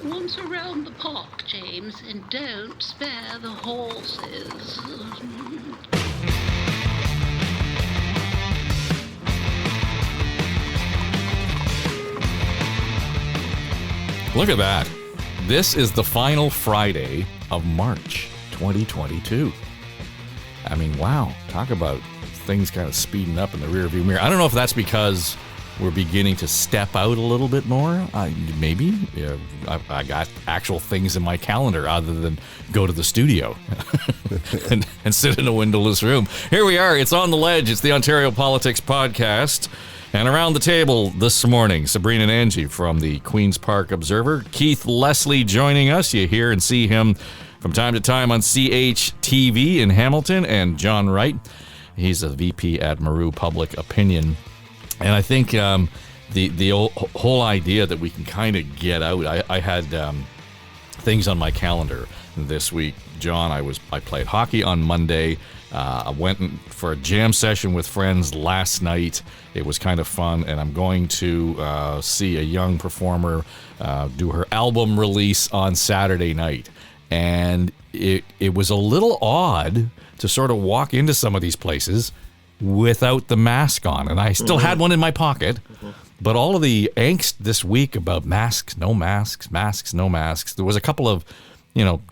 Once around the park, James, and don't spare the horses. Look at that. This is the final Friday of March 2022. I mean, wow. Talk about things kind of speeding up in the rearview mirror. I don't know if that's because we're beginning to step out a little bit more. Maybe. Yeah, I got actual things in my calendar other than go to the studio and sit in a windowless room. Here we are. It's On the Ledge. It's the Ontario Politics Podcast. And around the table this morning, Sabrina and Angie from the Queen's Park Observer. Keith Leslie joining us. You hear and see him from time to time on CHTV in Hamilton. And John Wright, he's a VP at Maru Public Opinion. And I think the whole idea that we can kind of get out, I had things on my calendar this week. John, I played hockey on Monday. I went for a jam session with friends last night. It was kind of fun, and I'm going to see a young performer do her album release on Saturday night. And it was a little odd to sort of walk into some of these places without the mask on, and I still had one in my pocket. But all of the angst this week about masks, no masks, masks, no masks. There was a couple of,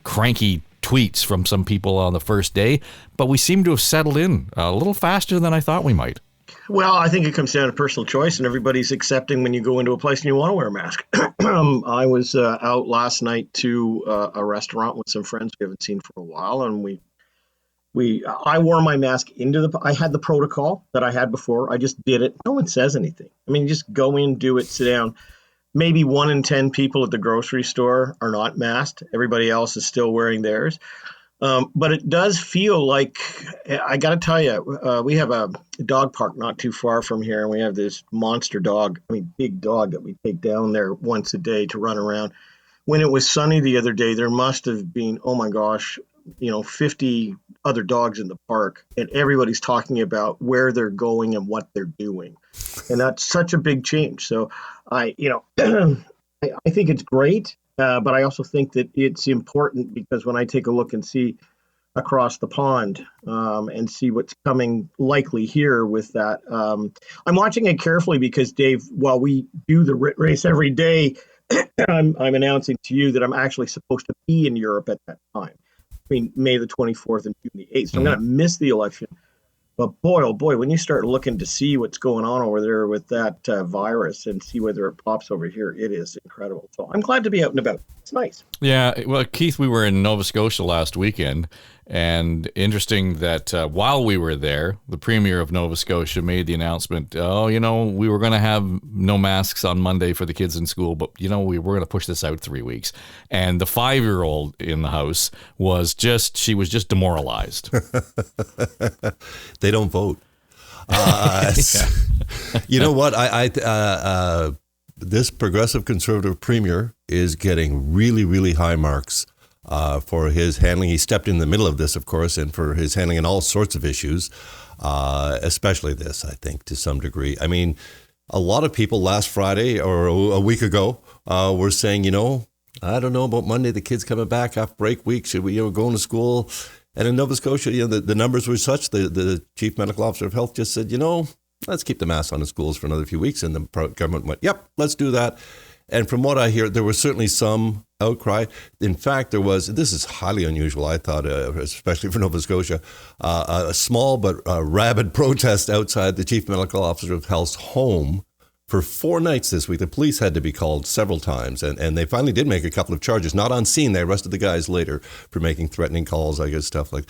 cranky tweets from some people on the first day, but we seem to have settled in a little faster than I thought we might. Well, I think it comes down to personal choice, and everybody's accepting when you go into a place and you want to wear a mask. I was out last night to a restaurant with some friends we haven't seen for a while, and I wore my mask I had the protocol that I had before. I just did it. No one says anything. I mean, just go in, do it, sit down. Maybe 1 in 10 people at the grocery store are not masked. Everybody else is still wearing theirs. But it does feel like, I got to tell you, we have a dog park not too far from here, and we have this monster dog, big dog that we take down there once a day to run around. When it was sunny the other day, there must have been, 50 other dogs in the park, and everybody's talking about where they're going and what they're doing. And that's such a big change. So I think it's great, but I also think that it's important because when I take a look and see across the pond and see what's coming likely here with that, I'm watching it carefully because, Dave, while we do the race every day, I'm announcing to you that I'm actually supposed to be in Europe at that time. May the 24th and June the 8th. So I'm going to miss the election. But boy, oh boy, when you start looking to see what's going on over there with that virus and see whether it pops over here, it is incredible. So I'm glad to be out and about. It's nice. Yeah, well, Keith, we were in Nova Scotia last weekend, and interesting that while we were there, the Premier of Nova Scotia made the announcement, we were going to have no masks on Monday for the kids in school, but, we were going to push this out 3 weeks. And the 5-year-old in the house was just demoralized. They don't vote. You know what? This progressive conservative premier is getting really, really high marks for his handling. He stepped in the middle of this, of course, and for his handling in all sorts of issues, especially this, I think, to some degree. I mean, a lot of people last Friday or a week ago were saying, I don't know about Monday, the kids coming back off break week. Should we going to school? And in Nova Scotia, the numbers were such, the chief medical officer of health just said, let's keep the masks on in schools for another few weeks. And the government went, yep, let's do that. And from what I hear, there was certainly some outcry. In fact, this is highly unusual, I thought, especially for Nova Scotia, a small but rabid protest outside the chief medical officer of health's home for 4 nights this week. The police had to be called several times, and they finally did make a couple of charges. Not on scene. They arrested the guys later for making threatening calls, I guess, stuff like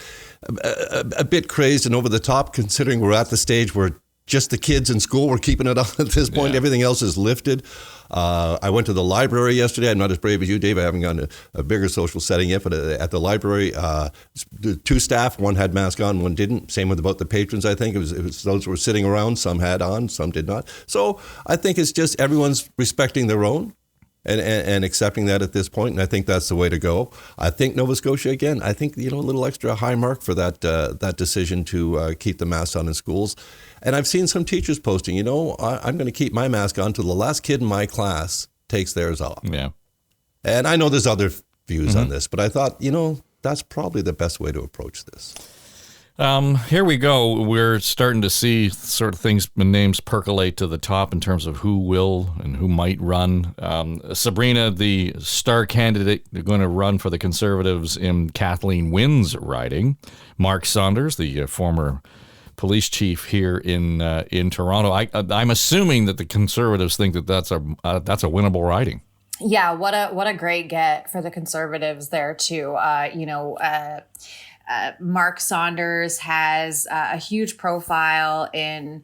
a bit crazy and over the top, considering we're at the stage where just the kids in school, we're keeping it on at this point. Yeah. Everything else is lifted. I went to the library yesterday. I'm not as brave as you, Dave. I haven't gone to a bigger social setting yet, but at the library, 2 staff, one had mask on, one didn't. Same with about the patrons, I think. It was those who were sitting around. Some had on, some did not. So I think it's just everyone's respecting their own and accepting that at this point, and I think that's the way to go. I think Nova Scotia, again, I think, a little extra high mark for that decision to keep the masks on in schools. And I've seen some teachers posting, I'm going to keep my mask on till the last kid in my class takes theirs off. Yeah. And I know there's other views on this, but I thought, that's probably the best way to approach this. Here we go. We're starting to see sort of things, names percolate to the top in terms of who will and who might run. Sabrina, the star candidate, going to run for the Conservatives in Kathleen Wynne's riding. Mark Saunders, the former police chief here in Toronto. I'm assuming that the Conservatives think that that's a winnable riding. Yeah, what a great get for the Conservatives there too. Mark Saunders has a huge profile in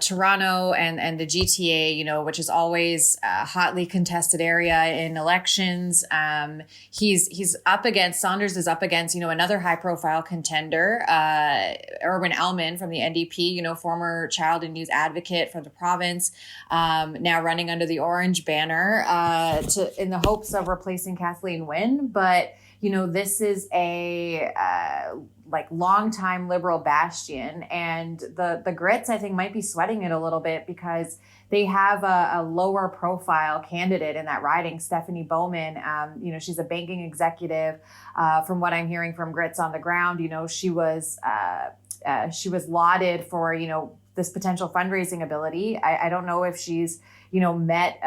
Toronto and the GTA, which is always a hotly contested area in elections. Saunders is up against, another high profile contender, Erwin Ellman from the NDP, former child and youth advocate for the province, now running under the orange banner in the hopes of replacing Kathleen Wynne. But this is a longtime Liberal bastion, and the Grits, I think, might be sweating it a little bit because they have a lower profile candidate in that riding, Stephanie Bowman. She's a banking executive. From what I'm hearing from Grits on the ground, she was lauded for this potential fundraising ability. I don't know if she's met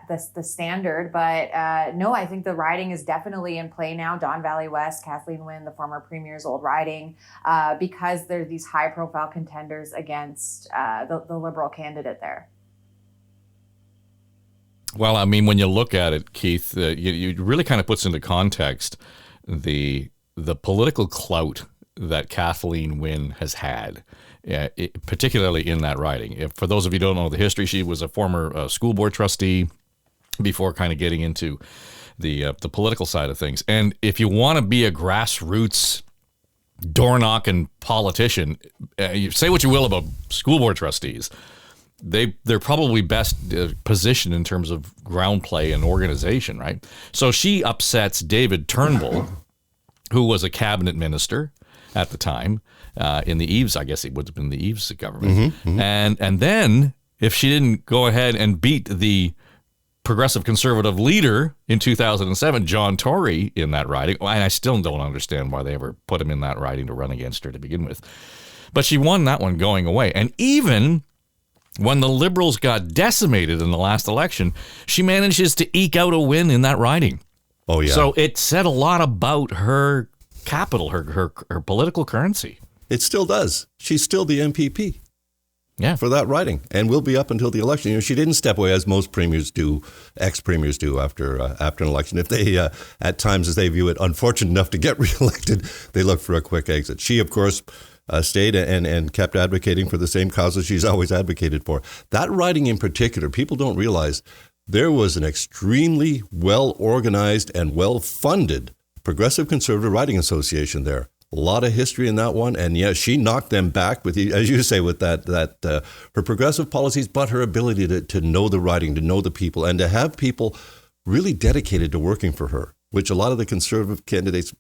the standard, but no, I think the riding is definitely in play now. Don Valley West, Kathleen Wynne, the former premier's old riding, because there are these high profile contenders against the Liberal candidate there. Well, I mean, when you look at it, Keith, you really kind of puts into context the political clout that Kathleen Wynne has had. Particularly in that riding. For those of you who don't know the history, she was a former school board trustee before kind of getting into the political side of things. And if you want to be a grassroots door-knocking politician, you say what you will about school board trustees, they're probably best positioned in terms of ground play and organization, right? So she upsets David Turnbull, who was a cabinet minister at the time, in the Eves, I guess it would have been the Eves government. And then if she didn't go ahead and beat the progressive conservative leader in 2007, John Tory, in that riding, and I still don't understand why they ever put him in that riding to run against her to begin with. But she won that one going away. And even when the Liberals got decimated in the last election, she manages to eke out a win in that riding. Oh, yeah. So it said a lot about her capital, her political currency. It still does. She's still the MPP. Yeah. For that riding, and will be up until the election. She didn't step away as most premiers do, ex-premiers do after an election. If they, at times as they view it, unfortunate enough to get reelected, they look for a quick exit. She, of course, stayed and kept advocating for the same causes she's always advocated for. That riding in particular, people don't realize there was an extremely well-organized and well-funded Progressive Conservative Riding Association there. A lot of history in that one, and yeah, she knocked them back with, as you say, with that her progressive policies, but her ability to know the riding, to know the people, and to have people really dedicated to working for her, which a lot of the conservative candidates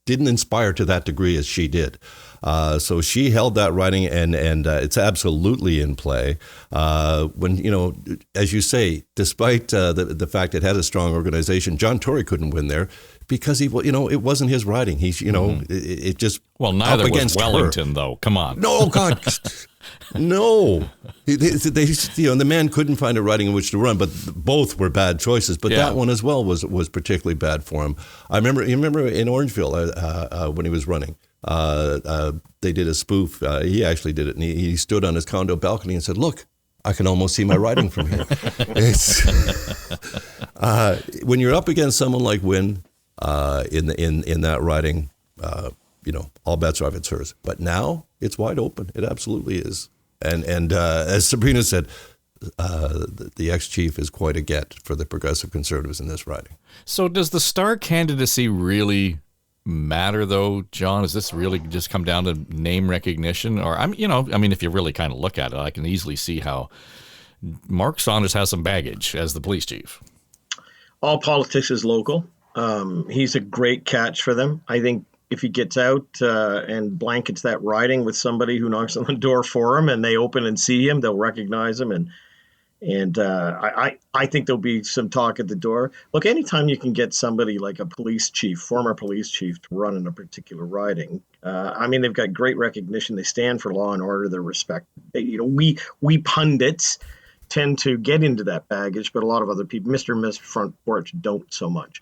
didn't inspire to that degree as she did. So she held that riding, and it's absolutely in play. When as you say, despite the fact it had a strong organization, John Tory couldn't win there. Because it wasn't his riding. He's, it just neither was Wellington, though. Come on. No, God, no. The man couldn't find a riding in which to run, but both were bad choices. But that one as well was particularly bad for him. You remember in Orangeville when he was running, they did a spoof. He actually did it, and he stood on his condo balcony and said, "Look, I can almost see my riding from here." When you're up against someone like Wynne, in that riding, all bets are off. It's hers. But now it's wide open. It absolutely is. And as Sabrina said, the ex-chief is quite a get for the Progressive Conservatives in this riding. So does the star candidacy really matter, though, John? Does this really just come down to name recognition? Or if you really kind of look at it, I can easily see how Mark Saunders has some baggage as the police chief. All politics is local. He's a great catch for them. I think if he gets out and blankets that riding with somebody who knocks on the door for him and they open and see him, they'll recognize him. And And I think there'll be some talk at the door. Look, anytime you can get somebody like a police chief, former police chief, to run in a particular riding, I mean, they've got great recognition. They stand for law and order. They're respected. We pundits tend to get into that baggage, but a lot of other people, Mr. and Miss Front Porch, don't so much.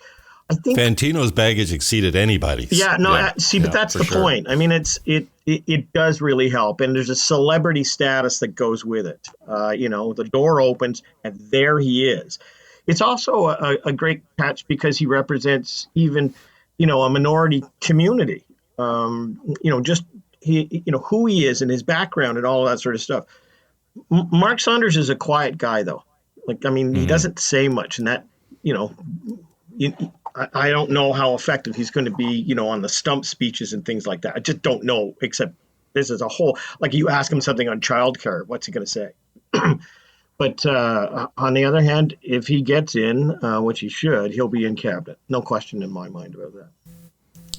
I think Fantino's baggage exceed anybody's. Yeah, no, but that's the sure. point. I mean, it does really help, and there's a celebrity status that goes with it. The door opens, and there he is. It's also a great catch because he represents even, a minority community. Just who he is and his background and all that sort of stuff. Mark Saunders is a quiet guy, though. He doesn't say much, and that, I don't know how effective he's going to be, on the stump speeches and things like that. I just don't know, except this is a whole, like you ask him something on childcare, what's he going to say? But on the other hand, if he gets in, which he should, he'll be in cabinet. No question in my mind about that.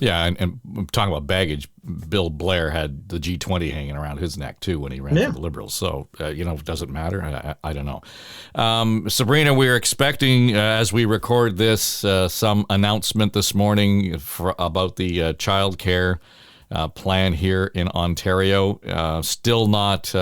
Yeah, and talking about baggage, Bill Blair had the G20 hanging around his neck, too, when he ran for the Liberals. So, does it matter? I don't know. Sabrina, we're expecting, as we record this, some announcement this morning about the child care plan here in Ontario. Still not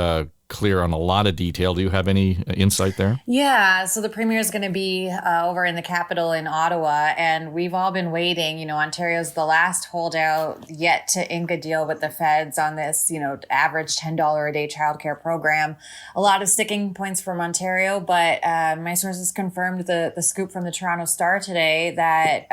clear on a lot of detail. Do you have any insight there? Yeah, so the premier is going to be over in the capital in Ottawa, and we've all been waiting. Ontario's the last holdout yet to ink a deal with the feds on this, average $10 a day childcare program. A lot of sticking points from Ontario, but my sources confirmed the scoop from the Toronto Star today that,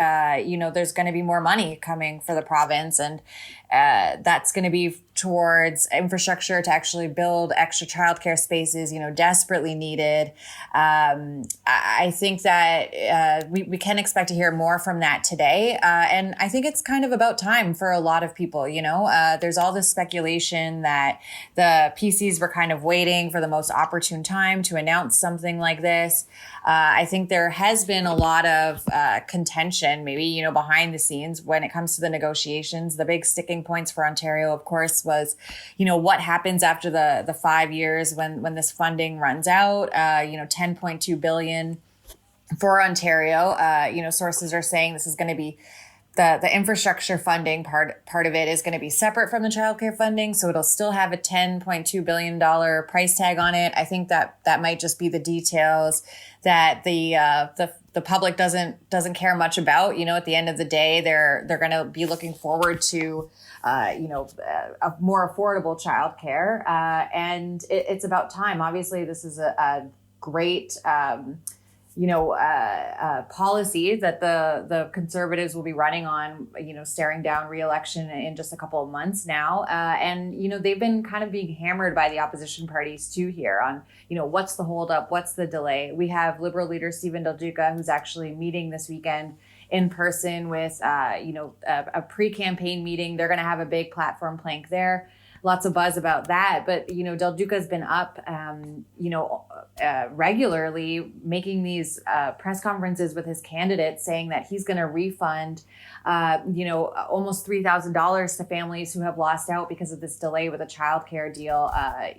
there's going to be more money coming for the province, and that's going to be towards infrastructure to actually build extra childcare spaces, desperately needed. I think that we can expect to hear more from that today. And I think it's kind of about time for a lot of people, there's all this speculation that the PCs were kind of waiting for the most opportune time to announce something like this. I think there has been a lot of contention, maybe, behind the scenes when it comes to the negotiations. The big sticking points for Ontario, of course, was, what happens after the 5 years when this funding runs out, $10.2 billion for Ontario. Sources are saying this is going to be the infrastructure funding part of it is going to be separate from the childcare funding. So it'll still have a $10.2 billion price tag on it. I think that might just be the details that the public doesn't care much about. At the end of the day, they're going to be looking forward to a more affordable childcare. And it's about time. Obviously, this is a great policy that the Conservatives will be running on, staring down re-election in just a couple of months now. And they've been kind of being hammered by the opposition parties too here on, what's the holdup, what's the delay. We have Liberal leader Stephen Del Duca, who's actually meeting this weekend in person with, a pre-campaign meeting. They're going to have a big platform plank there. Lots of buzz about that. But, Del Duca's been up, regularly making these press conferences with his candidates saying that he's going to refund, almost $3,000 to families who have lost out because of this delay with a childcare deal, at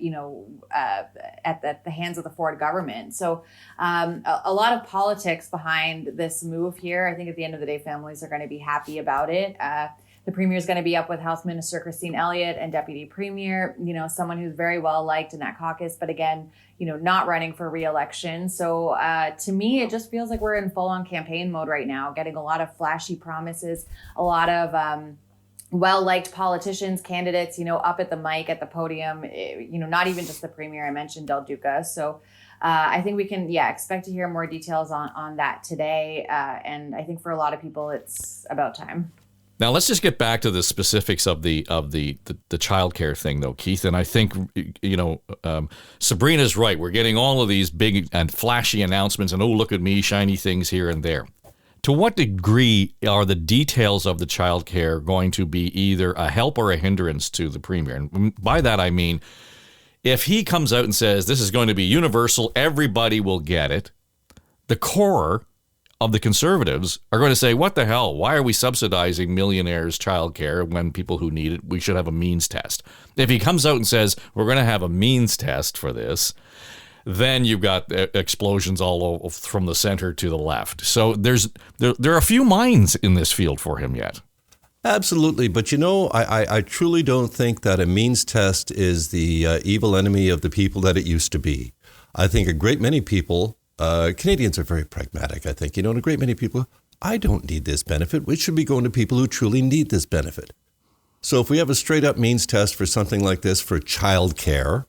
the hands of the Ford government. So a lot of politics behind this move here. I think at the end of the day, families are going to be happy about it. The premier is going to be up with Health Minister Christine Elliott and Deputy Premier, someone who's very well liked in that caucus, but again, not running for re-election. So to me, it just feels like we're in full-on campaign mode right now, getting a lot of flashy promises, a lot of well-liked politicians, candidates, up at the mic, at the podium, not even just the premier. I mentioned Del Duca. So I think we can, expect to hear more details on that today. And I think for a lot of people, it's about time. Now let's just get back to the specifics of the childcare thing, though, Keith. And I think Sabrina's right. We're getting all of these big and flashy announcements, and look at me, shiny things here and there. To what degree are the details of the childcare going to be either a help or a hindrance to the premier? And by that I mean, if he comes out and says this is going to be universal, everybody will get it, the core of the Conservatives are going to say, what the hell? Why are we subsidizing millionaires' childcare when people who need it, we should have a means test? If he comes out and says, we're going to have a means test for this, then you've got explosions all over from the center to the left. So there are a few mines in this field for him yet. Absolutely. But, I truly don't think that a means test is the evil enemy of the people that it used to be. I think a great many people, Canadians are very pragmatic, I think, and a great many people, I don't need this benefit. We should be going to people who truly need this benefit. So if we have a straight up means test for something like this for childcare,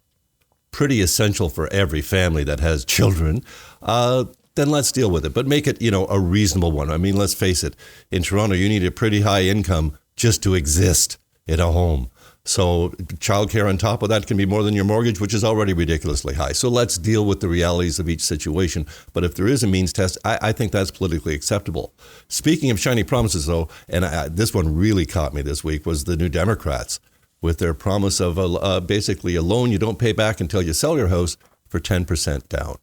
pretty essential for every family that has children, then let's deal with it. But make it, a reasonable one. I mean, let's face it. In Toronto, you need a pretty high income just to exist in a home. So childcare on top of that can be more than your mortgage, which is already ridiculously high. So let's deal with the realities of each situation. But if there is a means test, I think that's politically acceptable. Speaking of shiny promises, though, and this one really caught me this week, was the New Democrats with their promise of basically a loan you don't pay back until you sell your house for 10% down.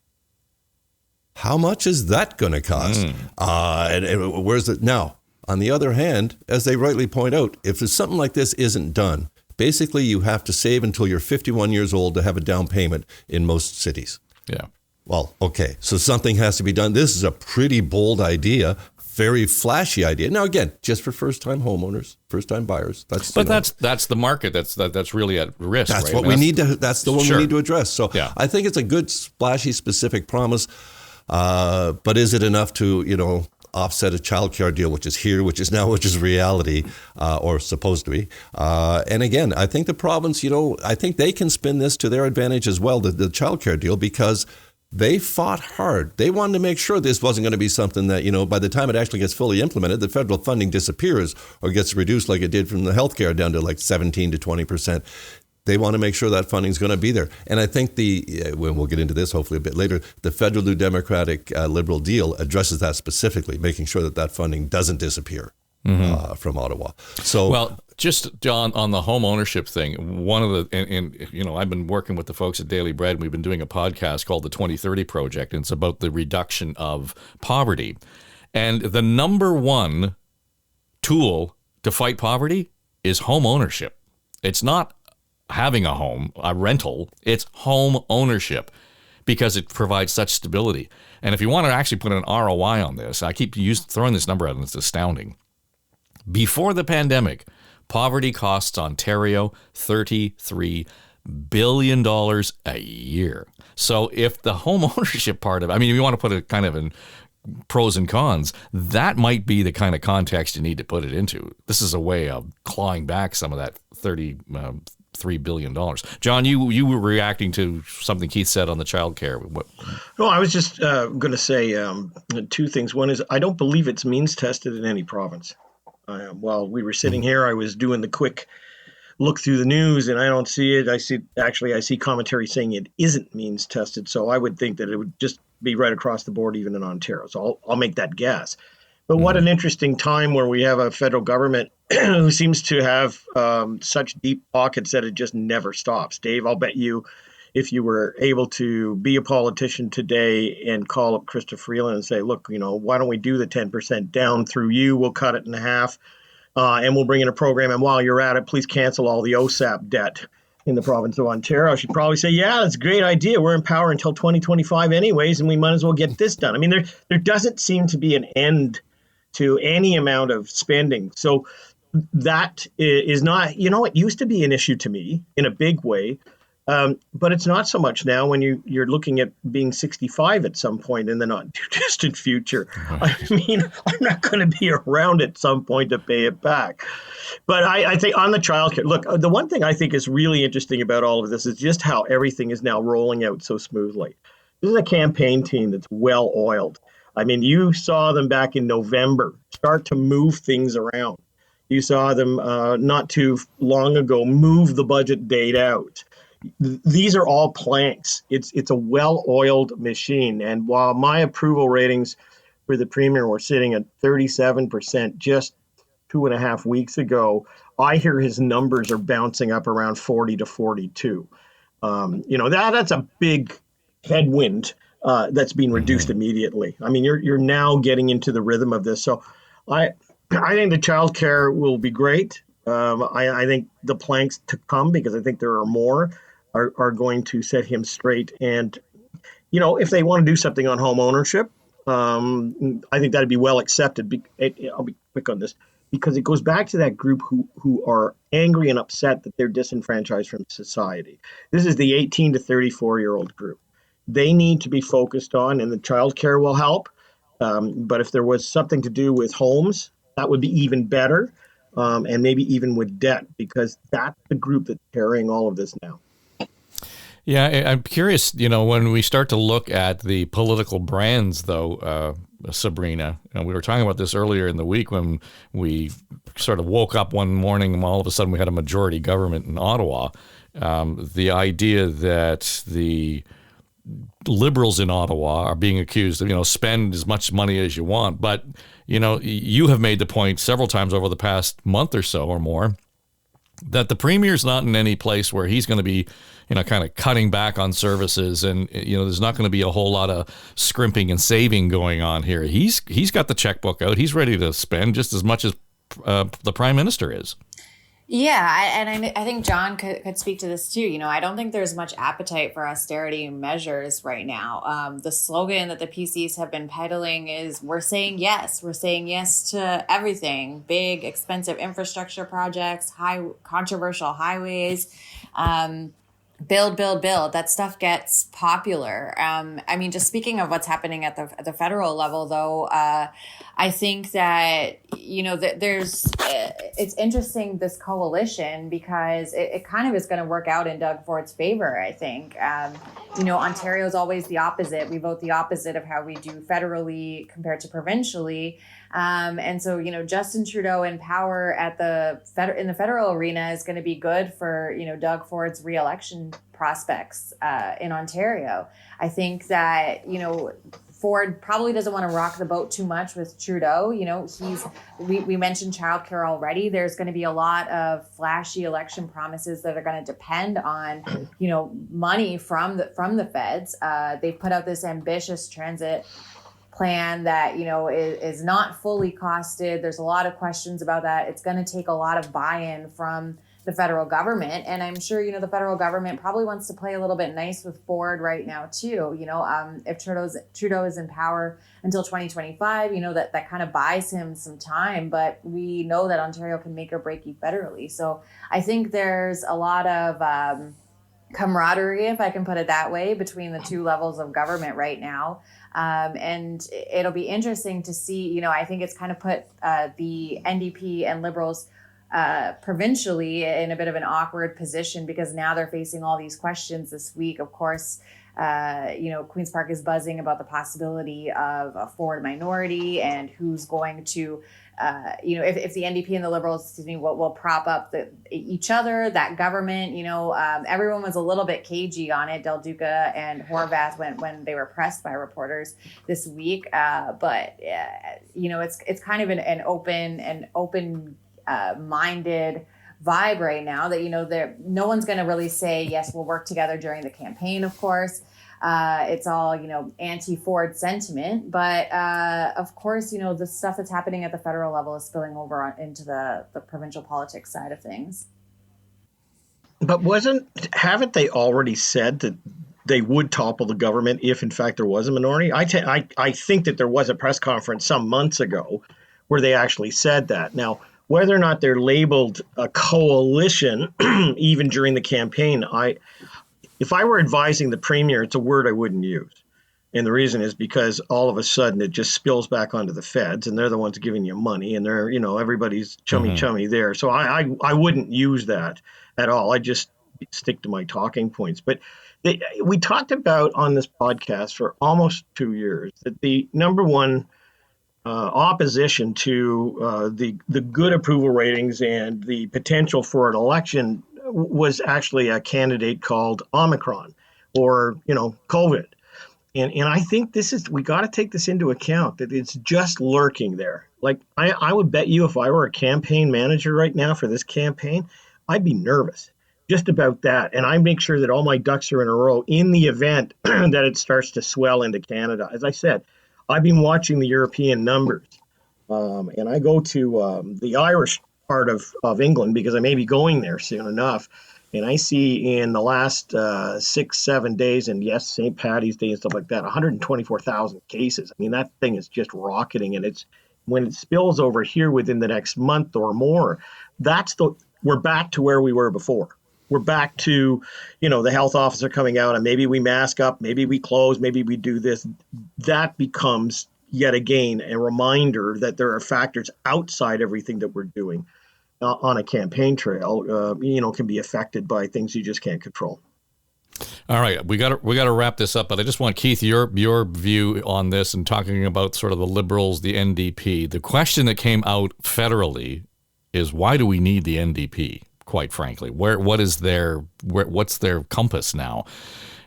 How much is that going to cost? And where's it now? On the other hand, as they rightly point out, if there's something like this isn't done, basically you have to save until you're 51 years old to have a down payment in most cities. Yeah. Well, okay, so something has to be done. This is a pretty bold idea, very flashy idea. Now, again, just for first-time homeowners, first-time buyers. That's the market that's really at risk. That's right? what we need to. That's the one we need to address. So yeah. I think it's a good, splashy, specific promise. But is it enough to, offset a childcare deal, which is reality, or supposed to be? And again, I think the province, I think they can spin this to their advantage as well, the childcare deal, because they fought hard. They wanted to make sure this wasn't going to be something that, by the time it actually gets fully implemented, the federal funding disappears or gets reduced like it did from the healthcare down to like 17 to 20%. They want to make sure that funding is going to be there. And I think we'll get into this hopefully a bit later, the federal New Democratic Liberal deal addresses that specifically, making sure that funding doesn't disappear from Ottawa. So, well, just John, on the home ownership thing, one of the, and I've been working with the folks at Daily Bread, and we've been doing a podcast called the 2030 Project, and it's about the reduction of poverty. And the number one tool to fight poverty is home ownership. It's not having a home, a rental, it's home ownership, because it provides such stability. And if you want to actually put an ROI on this, I keep throwing this number out and it's astounding. Before the pandemic, poverty costs Ontario $33 billion a year. So if the home ownership part of it, if you want to put it kind of in pros and cons, that might be the kind of context you need to put it into. This is a way of clawing back some of that $3 billion. John, you were reacting to something Keith said on the childcare. No, I was just going to say two things. One is I don't believe it's means tested in any province. While we were sitting here, I was doing the quick look through the news, and I don't see it. I see commentary saying it isn't means tested. So I would think that it would just be right across the board, even in Ontario. So I'll make that guess. But what an interesting time where we have a federal government who seems to have such deep pockets that it just never stops. Dave, I'll bet you, if you were able to be a politician today and call up Krista Freeland and say, look, why don't we do the 10% down through you? We'll cut it in half and we'll bring in a program. And while you're at it, please cancel all the OSAP debt in the province of Ontario. She'd probably say, yeah, that's a great idea. We're in power until 2025 anyways, and we might as well get this done. There doesn't seem to be an end to any amount of spending. So that is not, it used to be an issue to me in a big way, but it's not so much now when you're looking at being 65 at some point in the not too distant future. I'm not going to be around at some point to pay it back. But I think on the childcare, look, the one thing I think is really interesting about all of this is just how everything is now rolling out so smoothly. This is a campaign team that's well oiled. You saw them back in November start to move things around. You saw them not too long ago move the budget date out. These are all planks. It's a well-oiled machine. And while my approval ratings for the Premier were sitting at 37% just 2.5 weeks ago, I hear his numbers are bouncing up around 40 to 42. That's a big headwind that's being reduced immediately. You're now getting into the rhythm of this. So I think the childcare will be great. I think the planks to come, because I think there are more, are going to set him straight. And if they want to do something on home ownership, I think that'd be well accepted. I'll be quick on this because it goes back to that group who are angry and upset that they're disenfranchised from society. This is the 18 to 34-year-old group. They need to be focused on, and the childcare will help. But if there was something to do with homes, that would be even better, and maybe even with debt, because that's the group that's carrying all of this now. Yeah, I'm curious, when we start to look at the political brands, though, Sabrina, and we were talking about this earlier in the week when we sort of woke up one morning and all of a sudden we had a majority government in Ottawa. The idea that the Liberals in Ottawa are being accused of, spend as much money as you want. But, you have made the point several times over the past month or so or more that the premier's not in any place where he's going to be, kind of cutting back on services. And, there's not going to be a whole lot of scrimping and saving going on here. He's got the checkbook out. He's ready to spend just as much as the prime minister is. Yeah, and I think John could speak to this too. I don't think there's much appetite for austerity measures right now. The slogan that the PCs have been peddling is we're saying yes. We're saying yes to everything. Big, expensive infrastructure projects, controversial highways, build. That stuff gets popular. Just speaking of what's happening at the federal level, though, I think that, it's interesting, this coalition, because it kind of is going to work out in Doug Ford's favor, I think. Ontario is always the opposite. We vote the opposite of how we do federally compared to provincially. And so, Justin Trudeau in power in the federal arena is going to be good for, Doug Ford's reelection prospects in Ontario. I think that, Ford probably doesn't want to rock the boat too much with Trudeau. We mentioned childcare already. There's going to be a lot of flashy election promises that are going to depend on, money from the feds. They've put out this ambitious transit plan that, is not fully costed. There's a lot of questions about that. It's going to take a lot of buy-in from the federal government. And I'm sure, the federal government probably wants to play a little bit nice with Ford right now too. If Trudeau is in power until 2025, that kind of buys him some time, but we know that Ontario can make or break you federally. So I think there's a lot of camaraderie, if I can put it that way, between the two levels of government right now. And it'll be interesting to see, I think it's kind of put the NDP and Liberals provincially in a bit of an awkward position, because now they're facing all these questions this week. Of course, Queen's Park is buzzing about the possibility of a Ford minority and who's going to, if the NDP and the Liberals, will prop up each other, that government. Everyone was a little bit cagey on it, Del Duca and Horvath, when they were pressed by reporters this week. But it's kind of an open minded vibe right now that no one's going to really say yes, we'll work together during the campaign. Of course, it's all anti-Ford sentiment, but of course the stuff that's happening at the federal level is spilling over into the provincial politics side of things. But haven't they already said that they would topple the government if in fact there was a minority? I think that there was a press conference some months ago where they actually said that. Now, whether or not they're labeled a coalition, even during the campaign, if I were advising the premier, it's a word I wouldn't use. And the reason is because all of a sudden it just spills back onto the feds, and they're the ones giving you money, and they're, everybody's chummy there. So I wouldn't use that at all. I just stick to my talking points. But we talked about on this podcast for almost 2 years that the number one opposition to the good approval ratings and the potential for an election was actually a candidate called Omicron, or COVID. And I think we got to take this into account, that it's just lurking there. Like I would bet you if I were a campaign manager right now for this campaign, I'd be nervous just about that. And I make sure that all my ducks are in a row in the event that it starts to swell into Canada. As I said, I've been watching the European numbers, and I go to the Irish part of England because I may be going there soon enough. And I see in the last 6-7 days, and yes, St. Patty's Day and stuff like that, 124,000 cases. I mean, that thing is just rocketing, and it's when it spills over here within the next month or more, we're back to where we were before. We're back to, the health officer coming out and maybe we mask up, maybe we close, maybe we do this. That becomes yet again a reminder that there are factors outside everything that we're doing on a campaign trail, can be affected by things you just can't control. All right, we got to wrap this up, but I just want, Keith, your view on this and talking about sort of the Liberals, the NDP. The question that came out federally is, why do we need the NDP? Quite frankly, what's their compass now,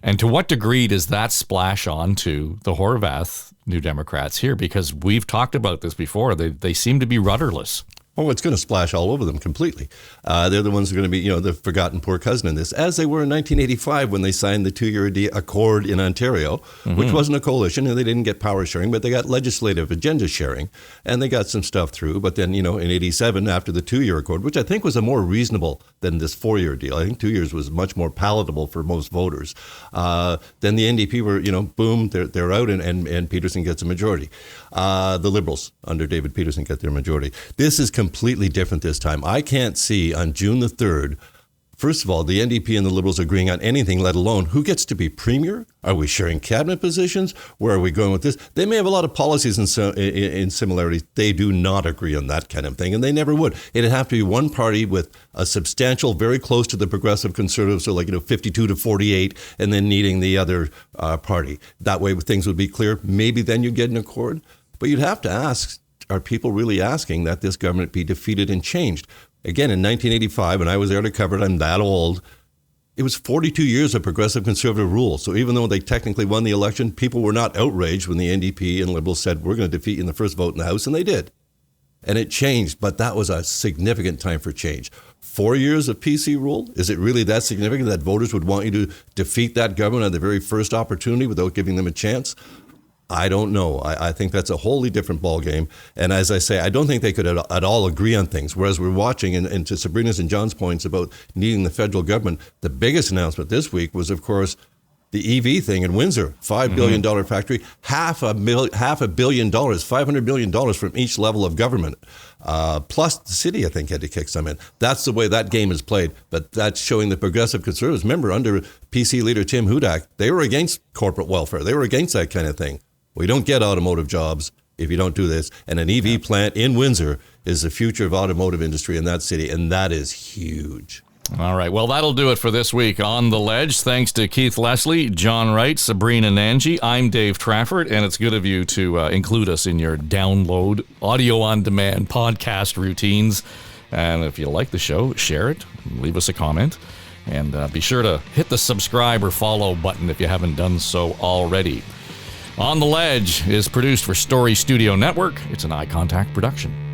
and to what degree does that splash on to the Horwath New Democrats here? Because we've talked about this before. They seem to be rudderless. Oh, it's going to splash all over them completely. They're the ones who are going to be, the forgotten poor cousin in this, as they were in 1985 when they signed the 2-year accord in Ontario, which wasn't a coalition, and they didn't get power sharing, but they got legislative agenda sharing, and they got some stuff through. But then, in 87, after the 2-year accord, which I think was a more reasonable than this 4-year deal, I think 2 years was much more palatable for most voters. Then the NDP were, boom, they're out, and Peterson gets a majority. The Liberals under David Peterson get their majority. This is completely different this time. I can't see on June the 3rd, first of all, the NDP and the Liberals agreeing on anything, let alone who gets to be premier. Are we sharing cabinet positions? Where are we going with this? They may have a lot of policies in similarities. They do not agree on that kind of thing, and they never would. It'd have to be one party with a substantial, very close to the progressive conservatives, so 52 to 48, and then needing the other party. That way things would be clear. Maybe then you'd get an accord. But you'd have to ask, are people really asking that this government be defeated and changed? Again, in 1985, when I was there to cover it, I'm that old, it was 42 years of progressive conservative rule. So even though they technically won the election, people were not outraged when the NDP and Liberals said, we're going to defeat you in the first vote in the House, and they did. And it changed, but that was a significant time for change. 4 years of PC rule? Is it really that significant that voters would want you to defeat that government at the very first opportunity without giving them a chance? I don't know. I think that's a wholly different ballgame. And as I say, I don't think they could at all agree on things. Whereas we're watching, and to Sabrina's and John's points about needing the federal government, the biggest announcement this week was, of course, the EV thing in Windsor, $5 billion factory, $500 million, $500 million from each level of government. Plus the city, I think, had to kick some in. That's the way that game is played. But that's showing the progressive conservatives. Remember, under PC leader Tim Hudak, they were against corporate welfare. They were against that kind of thing. We don't get automotive jobs if you don't do this. And an EV plant in Windsor is the future of automotive industry in that city, and that is huge. All right. Well, that'll do it for this week on The Ledge. Thanks to Keith Leslie, John Wright, Sabrina Nanji. I'm Dave Trafford, and it's good of you to include us in your download, audio-on-demand podcast routines. And if you like the show, share it, leave us a comment, and be sure to hit the subscribe or follow button if you haven't done so already. On the Ledge is produced for Story Studio Network. It's an Eye Contact production.